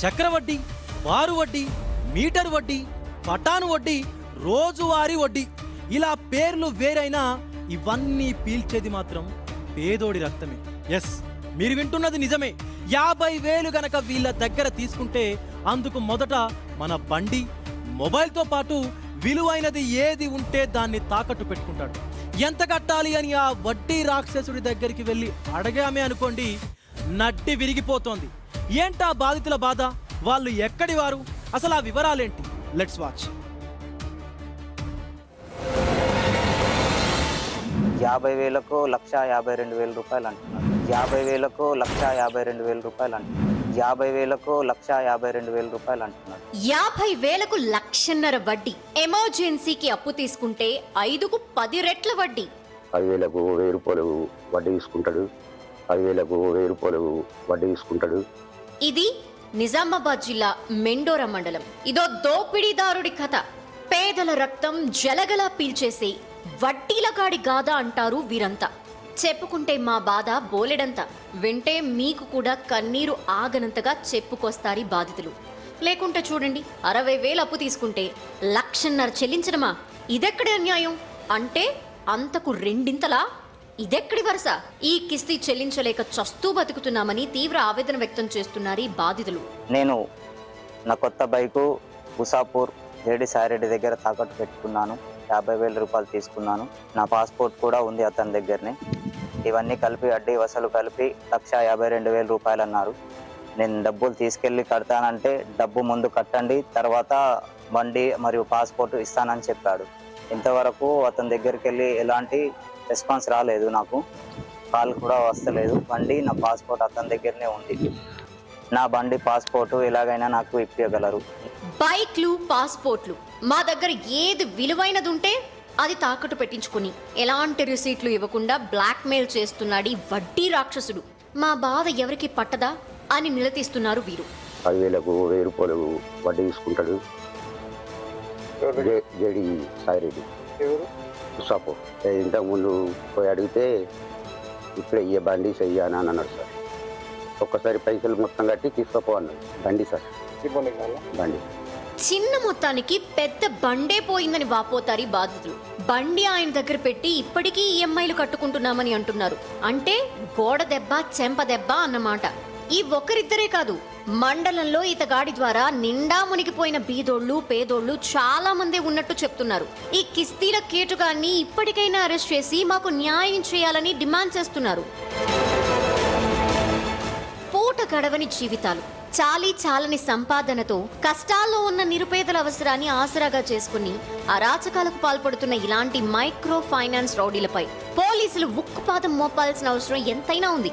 చక్రవడ్డీ, బారు వడ్డీ, మీటర్ వడ్డీ, పటాను వడ్డీ, రోజువారీ వడ్డీ, ఇలా పేర్లు వేరైనా ఇవన్నీ పీల్చేది మాత్రం పేదోడి రక్తమే. ఎస్, మీరు వింటున్నది నిజమే. 50,000 గనక వీళ్ళ దగ్గర తీసుకుంటే అందుకు మొదట మన బండి, మొబైల్తో పాటు విలువైనది ఏది ఉంటే దాన్ని తాకట్టు పెట్టుకుంటాడు. ఎంత కట్టాలి అని ఆ వడ్డీ రాక్షసుడి దగ్గరికి వెళ్ళి అడగామే అనుకోండి, నడ్డి విరిగిపోతోంది. ఏంటా బాధితుల బాధ? వాళ్ళు ఎక్కడి వారు? అసలు ఆ వివరాలేంటి? Let's watch. 50,000కు 1,52,000 రూపాయలు అంటున్నారు. 50,000కు 1,52,000 రూపాయలు అంటున్నారు. 50,000కు 1,52,000 రూపాయలు అంటున్నారు. 50,000కు 1,50,000 వడ్డీ. ఎమర్జెన్సీకి అప్పు తీసుకుంటే 5కు 10 రెట్ల వడ్డీ. 10,000కు 1,000 రూపాయలు వడ్డీ తీసుకుంటాడు. 10,000కు 1,000 రూపాయలు వడ్డీ తీసుకుంటాడు. ఇది నిజామాబాద్ జిల్లా మెండోర మండలం. ఇదో దోపిడీదారుడి కథ. పేదల రక్తం జలగలా పీల్చేసే వడ్డీలగాడి గాథ అంటారు వీరంతా. చెప్పుకుంటే మా బాధ బోలెడంతా, వింటే మీకు కూడా కన్నీరు ఆగనంతగా చెప్పుకొస్తారి బాధితులు. లేకుంటే చూడండి, 60,000 అప్పు తీసుకుంటే 1,50,000 చెల్లించడమా? ఇదెక్కడి అన్యాయం? అంటే అంతకు రెండింతలా? ఇదెక్కడి వరుస? ఈ కిస్తీ చెల్లించలేక చస్తూ బతుకుతున్నామని తీవ్ర ఆవేదన వ్యక్తం చేస్తున్నారు ఈ బాధితులు. నేను నా కొత్త బైకు ఉసాపూర్ జేడి సాయిరెడ్డి దగ్గర తాకట్టు పెట్టుకున్నాను. 50,000 రూపాయలు తీసుకున్నాను. నా పాస్పోర్ట్ కూడా ఉంది అతని దగ్గరనే. ఇవన్నీ కలిపి వడ్డీ వసూలు కలిపి 1,52,000 రూపాయలు అన్నారు. నేను డబ్బులు తీసుకెళ్ళి కడతానంటే డబ్బు ముందు కట్టండి, తర్వాత బండి మరియు పాస్పోర్ట్ ఇస్తానని చెప్పాడు. ఇంతవరకు అతని దగ్గరికి వెళ్ళి ఎలాంటి రెస్పాన్స్ రాలేదు. నాకు కాల్ కూడా వస్తలేదు. బండి, నా పాస్పోర్ట్ అతని దగ్గరనే ఉంది. నా బండి పాస్పోర్టు ఎలాగైనా నాకు ఇప్పించగలరు. బైక్లు, పాస్పోర్ట్లు మా దగ్గర ఏది విలువైనది ఉంటే అది తాకట్టు పెట్టించుకుని ఎలాంటి రిసీట్లు ఇవ్వకుండా బ్లాక్మెయిల్ చేస్తున్నాడు ఈ వడ్డీ రాక్షసుడు. మా బాధ ఎవరికి పట్టదా అని నిలదీస్తున్నారు వీరు. 10,000కు 1,000 రూపాయలు వడ్డీ తీసుకుంటాడు. జేడి సాయిరెడ్డి ఉసాపూర్. ఇంతకుముందు పోయి అడిగితే ఇప్పుడే ఈ బండి చెయ్యాను అని అన్నాడు సార్. ఒక్కసారి పైసలు మొత్తం కట్టి తీసుకోపో అన్నాడు. బండి సార్, బండి చిన్న మొత్తానికి పెద్ద బండే పోయిందని వాపోతారు ఈ బాధితులు. బండి ఆయన దగ్గర పెట్టి ఇప్పటికీ ఈఎంఐలు కట్టుకుంటున్నామని అంటున్నారు. అంటే గోడ దెబ్బ, చెంప దెబ్బ అన్నమాట. ఈ ఒక్కరిద్దరే కాదు, మండలంలో ఇతగాడి ద్వారా నిండా మునిగిపోయిన బీదోళ్లు, పేదోళ్లు చాలా మంది ఉన్నట్టు చెప్తున్నారు. ఈ కిస్తీల కేటుగాన్ని ఇప్పటికైనా అరెస్ట్ చేసి మాకు న్యాయం చేయాలని డిమాండ్ చేస్తున్నారు. పూట గడవని జీవితాలు, చాలీ చాలని సంపాదనతో కష్టాల్లో ఉన్న నిరుపేదల అవసరాన్ని ఆసరాగా చేసుకుని అరాచకాలకు పాల్పడుతున్న ఇలాంటి మైక్రో ఫైనాన్స్ రౌడీలపై పోలీసులు ఉక్కుపాదం మోపాల్సిన అవసరం ఎంతైనా ఉంది.